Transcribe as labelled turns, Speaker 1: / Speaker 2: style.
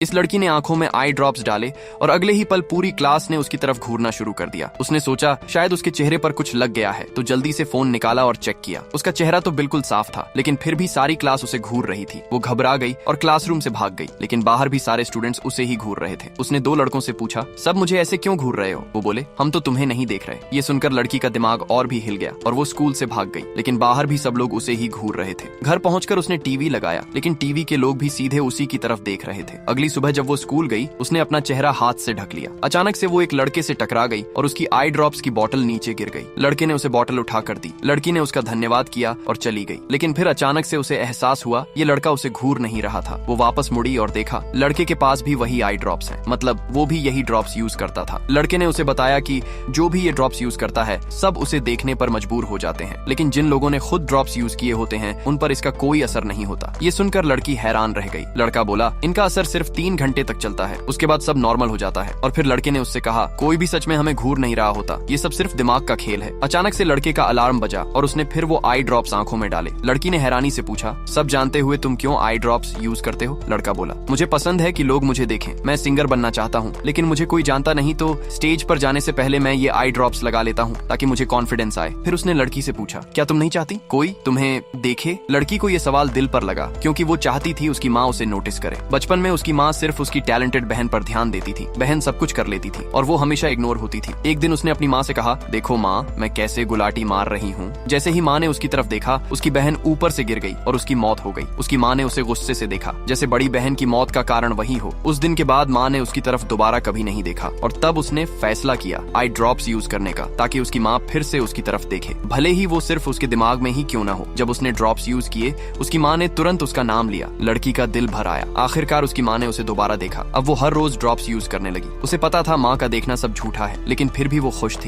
Speaker 1: इस लड़की ने आंखों में आई ड्रॉप्स डाले और अगले ही पल पूरी क्लास ने उसकी तरफ घूरना शुरू कर दिया। उसने सोचा शायद उसके चेहरे पर कुछ लग गया है, तो जल्दी से फोन निकाला और चेक किया। उसका चेहरा तो बिल्कुल साफ था, लेकिन फिर भी सारी क्लास उसे घूर रही थी। वो घबरा गई और क्लासरूम से भाग गई, लेकिन बाहर भी सारे स्टूडेंट्स उसे ही घूर रहे थे। उसने 2 लड़कों से पूछा, सब मुझे ऐसे क्यों घूर रहे हो? वो बोले, हम तो तुम्हें नहीं देख रहे। ये सुनकर लड़की का दिमाग और भी हिल गया और वो स्कूल से भाग गई, लेकिन बाहर भी सब लोग उसे ही घूर रहे थे। घर पहुंचकर उसने टीवी लगाया, लेकिन टीवी के लोग भी सीधे उसी की तरफ देख रहे थे। अगली सुबह जब वो स्कूल गई, उसने अपना चेहरा हाथ से ढक लिया। अचानक से वो एक लड़के से टकरा गई और उसकी आई ड्रॉप्स की बोतल नीचे गिर गई। लड़के ने उसे बोतल उठा कर दी। लड़की ने उसका धन्यवाद किया और चली गई, लेकिन फिर अचानक से उसे एहसास हुआ ये लड़का उसे घूर नहीं रहा था। वो वापस मुड़ी और देखा लड़के के पास भी वही आई ड्रॉप्स हैं, मतलब वो भी यही ड्रॉप्स यूज करता था। लड़के ने उसे बताया कि जो भी ये ड्रॉप्स यूज करता है सब उसे देखने पर मजबूर हो जाते हैं, लेकिन जिन लोगों ने खुद ड्रॉप्स यूज किए होते हैं उन पर इसका कोई असर नहीं होता। ये सुनकर लड़की हैरान रह गई। लड़का बोला, इनका असर सिर्फ 3 घंटे तक चलता है, उसके बाद सब नॉर्मल हो जाता है। और फिर लड़के ने उससे कहा, कोई भी सच में हमें घूर नहीं रहा होता, ये सब सिर्फ दिमाग का खेल है। अचानक से लड़के का अलार्म बजा और उसने फिर वो आई ड्रॉप्स आंखों में डाले। लड़की ने हैरानी से पूछा, सब जानते हुए तुम क्यों आई ड्रॉप्स यूज करते हो? लड़का बोला, मुझे पसंद है कि लोग मुझे देखें, मैं सिंगर बनना चाहता हूँ, लेकिन मुझे कोई जानता नहीं तो स्टेज पर जाने से पहले मैं ये आई ड्रॉप्स लगा लेता हूँ ताकि मुझे कॉन्फिडेंस आए। फिर उसने लड़की से पूछा, क्या तुम नहीं चाहती कोई तुम्हें देखे? लड़की को ये सवाल दिल पर लगा, क्योंकि वो चाहती थी उसकी माँ उसे नोटिस करे। बचपन में उसकी माँ सिर्फ उसकी टैलेंटेड बहन पर ध्यान देती थी। बहन सब कुछ कर लेती थी और वो हमेशा इग्नोर होती थी। एक दिन उसने अपनी माँ से कहा, देखो माँ, मैं कैसे गुलाटी मार रही हूँ। जैसे ही माँ ने उसकी तरफ देखा, उसकी बहन ऊपर से गिर गई और उसकी मौत हो गई। उसकी माँ ने उसे गुस्से से देखा, जैसे बड़ी बहन की मौत का कारण वही हो। उस दिन के बाद माँ ने उसकी तरफ दोबारा कभी नहीं देखा और तब उसने फैसला किया आई ड्रॉप्स यूज करने का, ताकि उसकी माँ फिर से उसकी तरफ देखे, भले ही वो सिर्फ उसके दिमाग में ही क्यों ना हो। जब उसने ड्रॉप्स यूज किए, उसकी माँ ने तुरंत उसका नाम लिया। लड़की का दिल भर आया। आखिरकार उसकी माँ ने उसे दोबारा देखा। अब वो हर रोज ड्रॉप्स यूज करने लगी। उसे पता था माँ का देखना सब झूठा है, लेकिन फिर भी वो खुश थी।